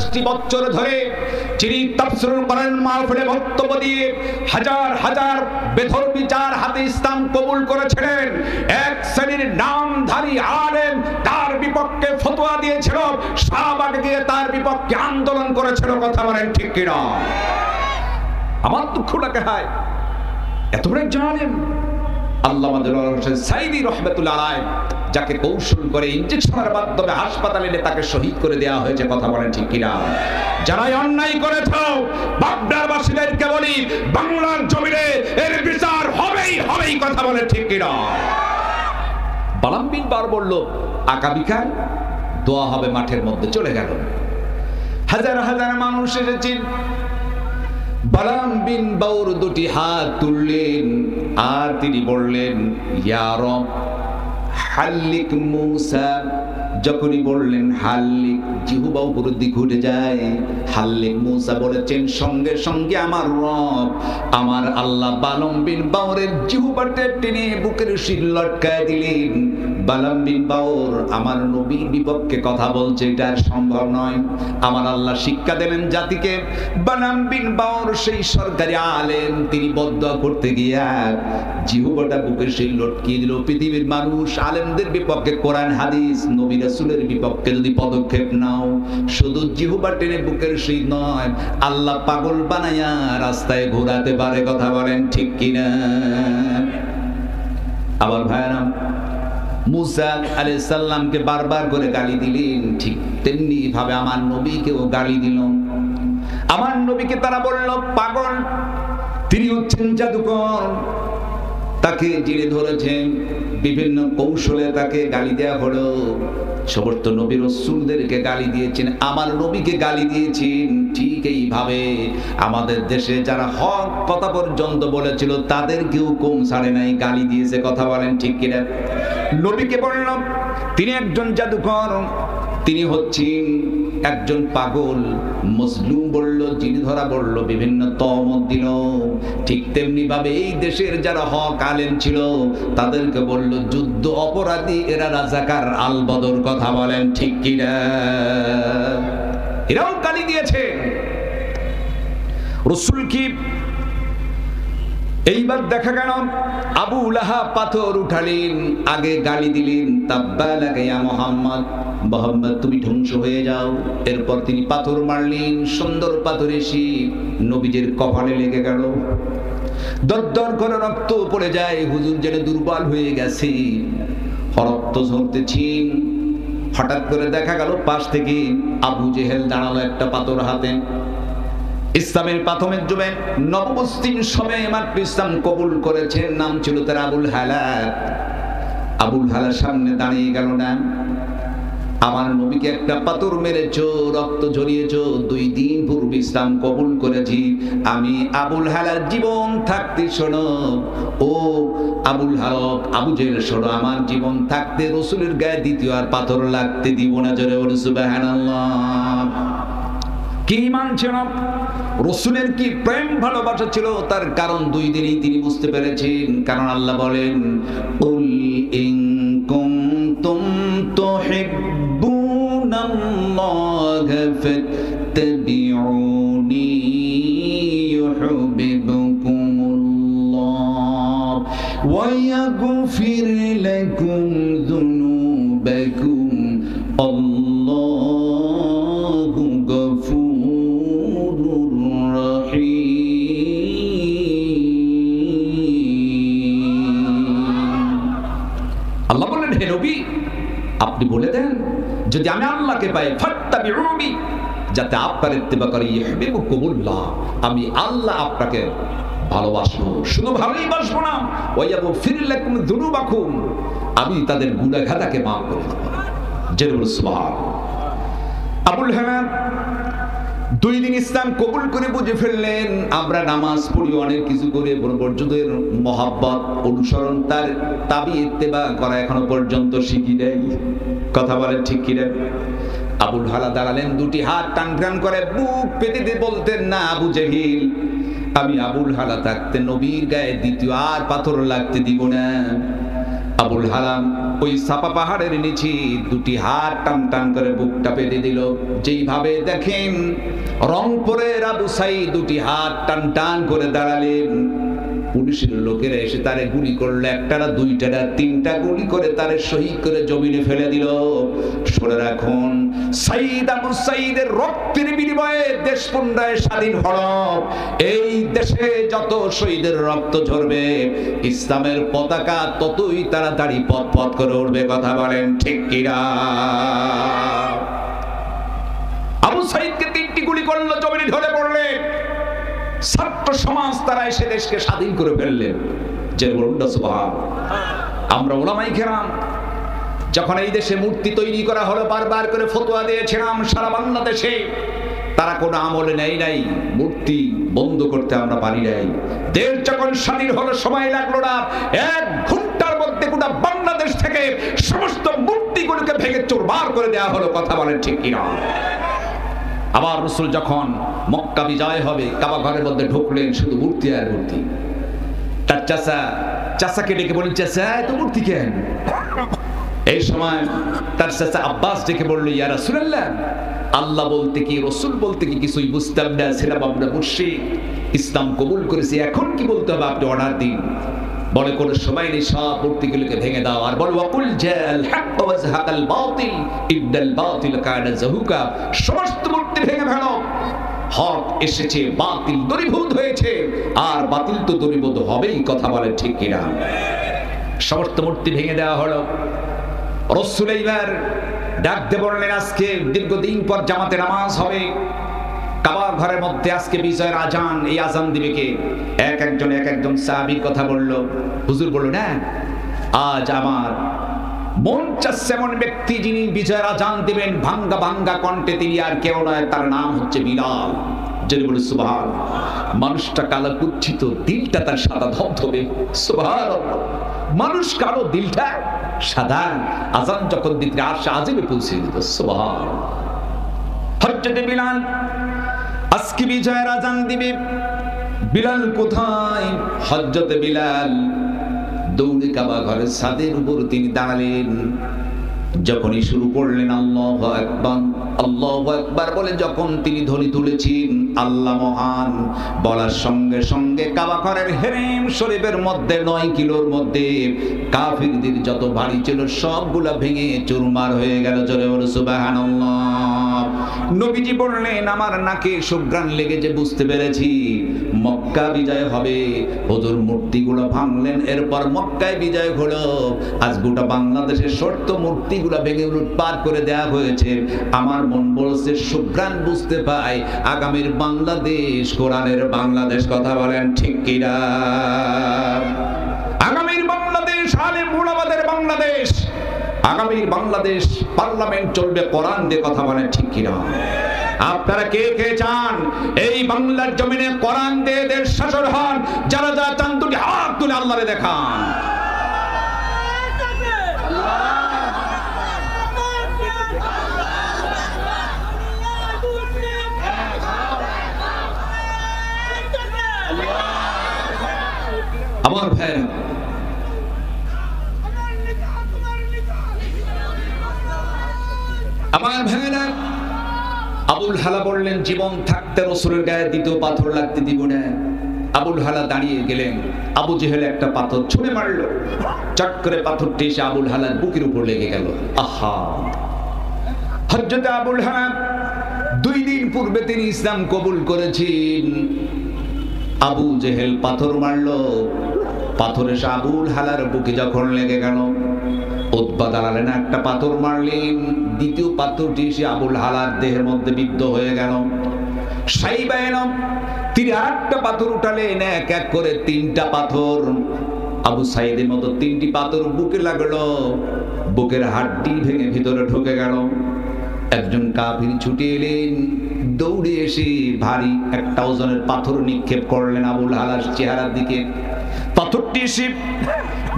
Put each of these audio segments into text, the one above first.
50টি বছর ধরে যিনি তাফসীরুল কোরআন মাহফিলে বক্তব্য দিয়ে হাজার হাজার বেধর্মী যার হাতে ইসলাম কবুল করেছিলেন, এক শ্রেণীর নামধারী আলেম তার বিপক্ষে ফতোয়া দিয়েছিল, শাহবাগ গিয়ে তার বিপক্ষে আন্দোলন করেছিল। কথা বলেন ঠিক কিনা? আমার দুঃখ লাগে, হয় এত বড় একজন আলেম আল্লামা দেলোয়ার হোসেন সাঈদী রাহমাতুল্লাহ আলাইহি, যাকে কৌশল করে ইনজেকশনের মাধ্যমে হাসপাতালে এনে তাকে শহীদ করে দেওয়া হয়েছে। কথা বলেন ঠিক কিনা? যারা অন্যায় করেছ বাগদার বাসীদেরকে বলি, বাংলার জমিনে এর বিচার হবেই হবেই। কথা বলেন ঠিক কিনা? বালাম বিন বাউর বলল আগামীকাল দোয়া হবে মাঠের মধ্যে, চলে গেল। হাজার হাজার মানুষ এসেছেন। বালাম বিন বাউর দুটি হাত তুললেন আর তিনি বললেন ইয়া রব হাল্লিক মূসা। যখনই বললেন হাল্লিক, জিহ্বা উপরের দিকে উঠে যায়। হাল্লিক মূসা বলেছেন, সঙ্গে সঙ্গে আমার রব আমার আল্লাহ বালাম বিন বাউরের জিহ্বাটা টেনে বুকের শির লটকায় দিলেন। বালাম বিন বাউর আমার নবীর বিপক্ষে কথা বলছে, এটা আর সম্ভব নয়। আমার আল্লাহ শিক্ষা দেবেন জাতিকে। বালাম বিন বাউর সেই সরকারি আলেম, তিনি বদদোয়া করতে গিয়া জিহ্বাটা বুকের শির লটকিয়ে দিল। পৃথিবীর মানুষ আলেমদের বিপক্ষে কোরআন হাদিস নবী রাসূলের বিপক্ষে যদি পদক্ষেপ নাও, শুধু জিহ্বা টেনে বুকের শির নয়, আল্লাহ পাগল বানায়া রাস্তায় ঘোরাতে পারে। কথা বলেন ঠিক কিনা? আবার ভাইরা মূসা আলাইহিস সালামকে বারবার করে গালি দিলেন, ঠিক তেমনি ভাবে আমার নবীকেও গালি দিল। আমার নবীকে তারা বলল পাগল, তিনি হচ্ছেন জাদুকর। তাকে জিরে ধরেছেন, বিভিন্ন কৌশলে তাকে গালি দেয়া হলো। সমস্ত নবী রাসূলদেরকে গালি দিয়েছেন, আমার নবীকে গালি দিয়েছেন। ঠিক এইভাবে আমাদের দেশে যারা হক কথা পর্যন্ত বলেছিল তাদেরকেও কম ছাড়ে নাই, গালি দিয়েছে। কথা বলেন ঠিক কিনা? নবীকে বলল তিনি একজন জাদুকর, তিনি হচ্ছেন একজন পাগল। মজলুম বলল, যিনি ধরা বলল, বিভিন্ন তহমত দিল। ঠিক তেমনি ভাবে এই দেশের যারা হক আলেম ছিল তাদেরকে বলল যুদ্ধ অপরাধী, এরা রাজাকার আল বদর। কথা বলেন ঠিক কিনা? এরাও গালি দিয়েছে রাসূল কি। এইবার দেখা গেল আবু লাহাব পাথর উঠালেন, আগে গালি দিলেন তাব্বালাকা ইয়া মুহাম্মদ, মুহাম্মদ তুমি ধ্বংস হয়ে যাও। এরপর তিনি পাথর মারলেন, সুন্দর পাথর এসে নবীজির কপালে লেগে গেল। দরদর করে রক্ত পড়ে যায়, হুজুর যেন দুর্বল হয়ে গেছে, রক্ত ঝরতেছে। হঠাৎ করে দেখা গেল পাশ থেকে আবু জেহেল দাঁড়ালো একটা পাথর হাতে। ইসলামের প্রাথমিক যুগে নবমুসলিম সময়ে মাত্র ইসলাম কবুল করেছেন, নাম ছিল তার আবুল হালাল। আবুল হালাল সামনে দাঁড়িয়ে গেল না, আমার নবীকে একটা পাথর মেরেছো, রক্ত ঝরিয়েছো, 2 দিন পূর্বে ইসলাম কবুল করেছি আমি আবুল হালাল, জীবন থাকতে শোনো। ও আবুল হালক, আবু জেহেল শোনো, আমার জীবন থাকতে রাসূলের গায়ে দ্বিতীয় আর পাথর লাগতে দিব না। জোরে বলো সুবহানাল্লাহ। কি ঈমান ছিল, রাসূলের কি প্রেম ভালোবাসা ছিল, তার কারণ 2 দিনেই তিনি বুঝতে পেরেছেন। কারণ আল্লাহ বলেন কুল ইন কুনতুম তুহিব্বুনাল্লাহা ফাত্তাবিউনি ইউহিব্বুকুমুল্লাহ ওয়া ইয়াগফির লাকুম যুনুবাকুম আল্লাহু গফুরুর রহিম। আল্লাহ বললেন হে নবী আপনি বলে দেন যদি আমি আল্লাহকে পাই, ফাত্তাবিউনি, যাতে আপনার ইত্তেবা করি, ইউহিব্বুকুমুল্লাহ, আমি আল্লাহ আপনাকে ভালোবাসবো। শুধু ভালোই বাসবো না, ওয়া ইয়াগফির লাকুম যুনুবাকুম, আমি তাদের গুনাহ খাতাকে মাফ করে দেব। জেরুল সুবহান। আবুল হালাল 2 দিন ইসলাম কবুল করে বুঝে ফেললেন আমরা নামাজ পড়ি, অনেক কিছু করে, বড়দের মহব্বত অনুসরণ তার তাবি ইত্তেবা করা এখনো পর্যন্ত শিখি নাই। কথা বলেন ঠিক কি না? আবুল হালাল দাঁড়ালেন, 2টি হাত টান টান করে বুক পেতে দিয়ে বলতেন না আবু জেহিল, আমি আবুল হালাল থাকতে নবীর গায়ে দ্বিতীয় আর পাথর লাগতে দিব না। আবুল হালাম ওই সাপা পাহাড়ের নিচে দুটি হাত টান টান করে বুকটা পেতে দিল। যেইভাবে দেখেন রংপুরের আবু সাইদ দুটি হাত টান টান করে দাঁড়ালেন, পুলিশের লোকেরা এসে তারে গুলি করলো, একটা না দুইটা না তিনটা গুলি করে তারে শহীদ করে জমিনে ফেলে দিল। শুনে রাখুন, সাইদ আবু সাইদের রক্তের বিনিময়ে দেশ পুনরায় স্বাধীন হলো। এই দেশে যত শহীদের রক্ত ঝরবে, ইসলামের পতাকা ততই তাড়াতাড়ি পথ পথ করে উঠবে। কথা বলেন ঠিক কিনা? আবু সাইদকে তিনটি গুলি করলো, জমিনে ঢলে পড়লেন। ছাত্র সমাজ তারা এসে দেশকে স্বাধীন করে ফেললেন। যে বলুন না সুবহান। আমরা উলামায়ে কেরাম যখন এই দেশে মূর্তি তৈরি করা হলো, বারবার করে ফতোয়া দিয়েছিলাম সারা বাংলাদেশে, তারা কোনো আমলে নেই নাই, মূর্তি বন্ধ করতে আমরা পারি নাই। দেশ যখন স্বাধীন হলো সময় লাগলো না, 1 ঘন্টার মধ্যে গোটা বাংলাদেশ থেকে সমস্ত মূর্তিগুলোকে ভেঙে চুরমার করে দেওয়া হলো। কথা বলেন ঠিক কিনা? আবার রাসূল যখন মক্কা বিজয় হবে, কাবা ঘরের মধ্যে ঢুকলেন, শুধু মূর্তি আর মূর্তি। তার চাচাকে ডেকে বলেন, চাচা এত মূর্তি কেন? এই সময় তার চাচা আব্বাস ডেকে বলল, ইয়া রাসূলুল্লাহ, আল্লাহ বলতে কি রাসূল বলতে কি কিছুই বুঝতাম না, ছিলাম আমরা মুশরিক, ইসলাম কবুল করেছি, এখন কি বলতে হবে আপনি অর্ডার দিন। বলে কোনো সময় নেই, সব মূর্তিগুলোকে ভেঙে দাও। আর বল ওয়াকুল জাল হক ওয়া যাহাকাল বাতিল ইন্নাল বাতিল কানা যাহুকা, সমস্ত মূর্তি ভেঙে ফেলো, হক এসেছে, বাতিল দূরীভূত হয়েছে, আর বাতিল তো দূরীভূত হবেই। কথা বলে ঠিক কিনা? সমস্ত মূর্তি ভেঙে দেওয়া হলো। রাসূল এইবার ডাক দিয়ে বললেন, আজকে দীর্ঘদিন পর জামাতে নামাজ হবে, কাবা ঘরের মধ্যে আজকে বিজয়ের আজান। এই আজান দিবে কে? এক একজন সাহাবীর কথা বলল। হুজুর বলল, না, আজ আমার মন চাচ্ছে এমন ব্যক্তি যিনি বিজয়ের আজান দিবেন ভাঙ্গা ভাঙ্গা কণ্ঠে, তিনি আর কেউ নয়, তার নাম হচ্ছে বিলাল। যিনি বলে সুবহান। মানুষটা কালো কুচ্ছিত, দিলটা তার সাদা ধবধবে। সুবহানাল্লাহ। মানুষ কালো, দিলটা সাদা। আজান যখন দিতে আরশে আজিমে পৌঁছে দিত। সুবহান। হযরত বিলাল আজকে বিজয়ের আজান দিবে। বিলাল কোথায়? হযরত বিলাল দৌড়ে কাবা ঘরের ছাদের উপর তিনি দাঁড়ালেন। যখনই শুরু করলেন আল্লাহু আকবার, আল্লাহু আকবার বলে যখন তিনি ধ্বনি তুলেছেন, আল্লাহ মহান বলার সঙ্গে সঙ্গে কাবা ঘরের হেরেম শরীফের মধ্যে 9 কিলোর মধ্যে কাফিরদের যত বাড়ি ছিল সবগুলা ভেঙে চুরমার হয়ে গেল। জোরে বলো সুবহানাল্লাহ। নবীজি বললেন, আমার নাকে সুঘ্রাণ লেগেছে, বুঝতে পেরেছি মক্কা বিজয় হবে। হুজুর মূর্তিগুলো ভাঙলেন, এরপর মক্কায় বিজয় হলো। আজ গোটা বাংলাদেশের শর্ত মূর্তিগুলো ভেঙে লুটপাট করে দেওয়া হয়েছে। আমার মন বলছে, সুঘ্রাণ বুঝতে পাই, আগামীর বাংলাদেশ কোরআনের বাংলাদেশ। কথা বলেন ঠিক কিনা? আগামীর বাংলাদেশ আলেম উলামাদের বাংলাদেশ, আগামীর বাংলাদেশ পার্লামেন্ট চলবে কোরআন দিয়ে। কথা বলেন ঠিক কিনা? আপনারা কে কে চান এই বাংলার জমিনে কোরআন দিয়ে দেশ শাসন হন? যারা যারা চান দুটি হাত তুলে আল্লাহরে দেখান। আমার ভাইরা, আমার ভাইরা, আবুল হালা বললেন, জীবন থাকতে রাসূলের গায়ে দ্বিতীয় পাথর লাগতে দিব না। আবুল হালা দাঁড়িয়ে গেলেন। আবু জেহেল একটা পাথর ছুঁড়ে মারলো, চট করে পাথরটি এসে আবুল হালার বুকের উপর লেগে গেল। আহা! হযরত আবুল হালা 2 দিন পূর্বে তিনি ইসলাম কবুল করেছেন। আবু জেহেল পাথর মারলো, পাথর এসে আবুল হালার বুকে যখন লেগে গেল, উতবা দাঁড়ালেন, একটা পাথর মারলেন, দ্বিতীয় পাথরটি এসে আবুল হালার দেহের মধ্যে বিদ্ধ হয়ে গেল। সাইবা এলো, তিনি আরেকটা পাথর উঠালেন, এক এক করে 3টা পাথর আবু সাইদের মতো 3টি পাথর বুকে লাগলো। বুকের হাড়টি ভেঙে ভিতরে ঢুকে গেল। একজন কাফির ছুটে এলেন, দৌড়ে এসে ভারী একটা ওজনের পাথর নিক্ষেপ করলেন আবুল হালার চেহারার দিকে। পাথরটি এসে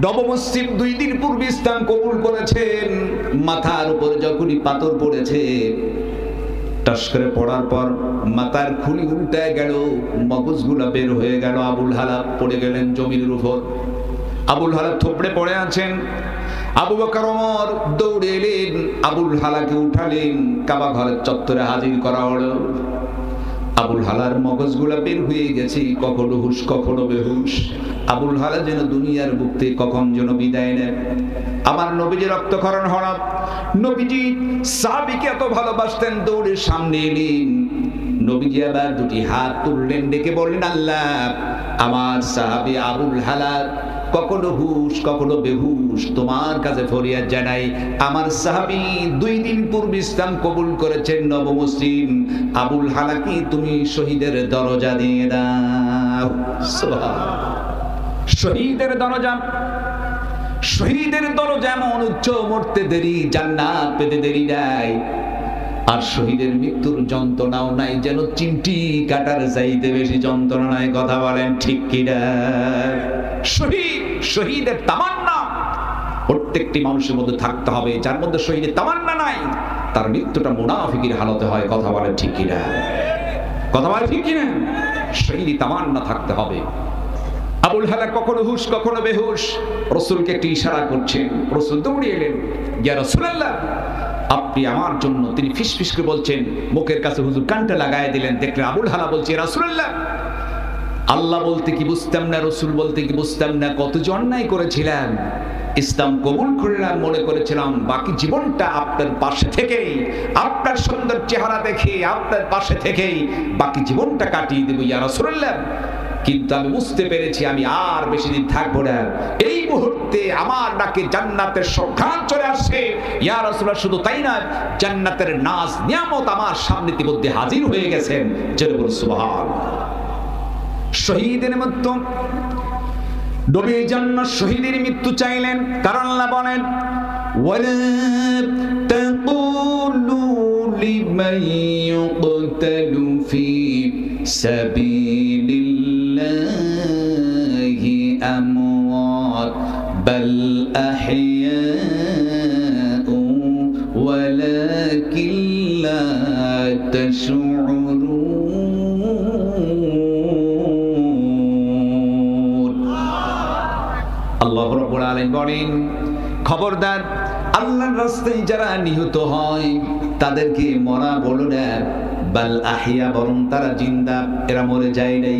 নবমুসলিম 2 দিন পূর্বে ইসলাম কবুল করেছেন, মাথার উপর যখনই পাথর পড়েছে, টাস করে পড়ার পর মাথার খুলি উল্টায় গেল, মগজগুলা বের হয়ে গেল। আবুল হালা পড়ে গেলেন জমির উপর। আবুল হালা থুবড়ে পড়ে আছেন। আবু বকর ওমর দৌড়ে এলেন, আবুল হালাকে উঠালেন, কাবা ঘরের চত্বরে হাজির করা হলো। আবুল হালার মগজগুলা বের হয়ে গেছে, কখনো হুশ কখনো বেহুশ। আবুল হালা যেন দুনিয়ার বুক থেকে কখন যেন বিদায় নেয়। আমার নবীজি রক্তক্ষরণ হঠাৎ, নবীজি সাহাবীকে এত ভালোবাসতেন, দৌড়ে সামনে এলেন। নবীজি আবার দুটি হাত তুললেন, ডেকে বললেন, আল্লাহ, আমার সাহাবী আবুল হালা কখনো হুশ কখনো বেহুশ, তোমার কাছে ফরিয়াদ জানাই, আমার সাহাবী 2 দিন পূর্বে ইসলাম কবুল করেছেন, নবমুসলিম আবুল হালাকে তুমি শহীদের দরজা দিয়ে দাও। শহীদের দরজা, শহীদের দরজা এমন উচ্চ, মরতে দেরি, জান্নাত পেতে দেরি নাই। আর শহীদের মৃত্যুর যন্ত্রণাও নাই, যেন চিমটি কাটার চাইতে বেশি যন্ত্রণা নাই। কথা বলেন ঠিক কিনা? শহীদ, শহীদের তামান্না প্রত্যেকটি মানুষের মধ্যে থাকতে হবে। যার মধ্যে শহীদের তামান্না নাই, তার মৃত্যুটা মুনাফিকের হালতে হয়। কথা বলেন ঠিক কিনা? কথা বলেন ঠিক কিনা? শহীদ তামান্না থাকতে হবে। আবুল হালা কখনো হুশ কখনো বেহুশ, রাসূলকে একটি ইশারা করছেন। রাসূল দৌড়ে এলেন, ইয়া রাসূলুল্লাহ, আপনি আমার জন্য। তিনি ফিসফিস করে বলছেন, মুখের কাছে হুজুর কানটা লাগায় দিলেন। দেখলেন আবুল হালা বলছে, রাসূলুল্লাহ, আল্লাহ বলতে কি বুঝতাম না, রসুল বলতে কি বুঝতাম না, কত যে অন্যায় করেছিলাম। ইসলাম কবুল করলাম, মনে করেছিলাম বাকি জীবনটা আপনার পাশে থেকেই, আপনার সুন্দর চেহারা দেখে, আপনার পাশে থেকেই বাকি জীবনটা কাটিয়ে দেব ইয়া রাসূলুল্লাহ। কিন্তু আমি বুঝতে পেরেছি আমি আর বেশি দিন থাকবো না। এই মুহূর্তে আমার নাকে জান্নাতের সুঘ্রাণ চলে আসছে ইয়া রাসূলুল্লাহ। শুধু তাই না, জান্নাতের নাজ নিয়ামত আমার সামনে ইতিমধ্যে হাজির হয়ে গেছেন। জোরে বলুন সুবহানাল্লাহ। শহীদের মৃত্যু, নবীর জন্য শহীদের মৃত্যু চাইলেন, কারণ আল্লাহ বলেন, ওয়ালা তাকুলু লিমান ইউকতালু ফি সাবিলিল্লাহি আমওয়াত বাল আহইয়াউ ওয়ালাকিন লা তাশউরুন। আল্লাহ রাব্বুল আলামিন বলেন, খবরদার, আল্লাহর রাস্তায় যারা নিহত হয় তাদেরকে মরা বলো না, বাল আহিয়া, বরং তারা জিন্দা, এরা মরে যায় নাই।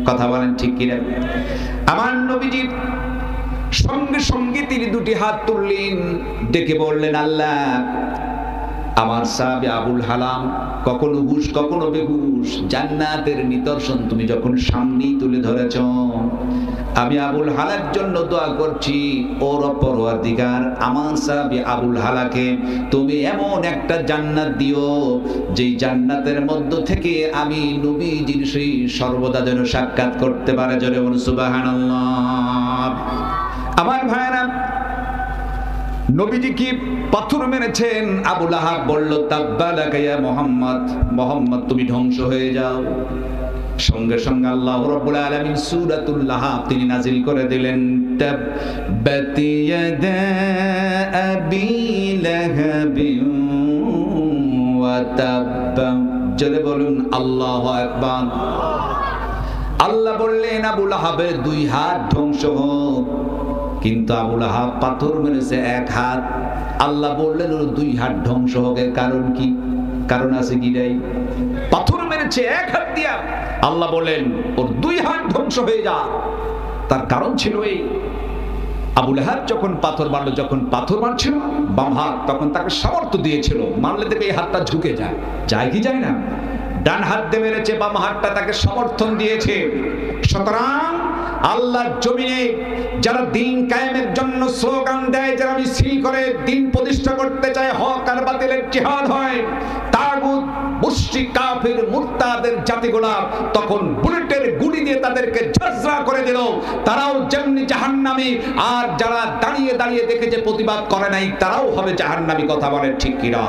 কথা বলেন ঠিক কিনা? আমার নবীজি সঙ্গে সঙ্গে তিনি দুটি হাত তুললেন, ডেকে বললেন, আল্লাহ, আমার সাহাবী আবুল হালাম কখনো হুশ কখনো বেহুশ, জান্নাতের নিদর্শন তুমি যখন সামনেই তুলে ধরেছ, আমি আবুল হালার জন্য দোয়া করছি, ওর পরওয়ারদিগার আমার সাহাবী আবুল হালাকে তুমি এমন একটা জান্নাত দিও, যেই জান্নাতের মধ্য থেকে আমি নবীজির সেই সর্বদা যেন সাক্ষাৎ করতে পারে। জোরে বলুন সুবহানাল্লাহ। আমার ভাইরা, নবীজি কি পাথর মেরেছেন? আবু লাহাব বলল, তাব্বালাকা ইয়া মুহাম্মদ, মুহাম্মদ তুমি ধ্বংস হয়ে যাও। সঙ্গে সঙ্গে আল্লাহ রাব্বুল আলামিন সূরাতুল লাহাব তিনি নাজিল করে দিলেন, তাব্বাত ইয়াদা আবি লাহাবিন ওয়া তাব্বা। জোরে বলুন আল্লাহু আকবার। আল্লাহ বললেন আবু লাহাবের 2 হাত ধ্বংস হোক, কিন্তু আবু লাহাব পাথর মেরেছে 1 হাত। আল্লাহ বললেন ওর 2 হাত ধ্বংস হোক। কারণ কি? কারণ আছে কি নাই? পাথর মেরেছে 1 হাত দিয়া, আল্লাহ বলেন ওর 2 হাত ধ্বংস হয়ে যা। তার কারণ ছিল এই, আবু লাহাব যখন পাথর মারলো, যখন পাথর মারছিল বাম হাত, তখন তাকে সামর্থ্য দিয়েছিল, মারলে দেখে এই হাতটা ঝুঁকে যায়, যায় কি যায় না? ডান হাত দিয়ে মেরেছে, বাম হাতটা তাকে সমর্থন দিয়েছে। সুতরাং আল্লাহর জমিনে যারা দিন কায়েমের জন্য স্লোগান দেয়, যারা মিছিল করে দিন প্রতিষ্ঠা করতে চায়, হক আর বাতিলের জিহাদ হয়, তাগুত মুশরিক কাফির মুরতাদের জাতিগুলা তখন বুলেটের গুলি দিয়ে তাদেরকে ঝাঁঝরা করে দিল, তারাও যেমনি জাহান্নামী। আর যারা দাঁড়িয়ে দাঁড়িয়ে দেখে যে প্রতিবাদ করে নাই, তারাও হবে জাহান্নামী। কথা বলে ঠিক কিনা?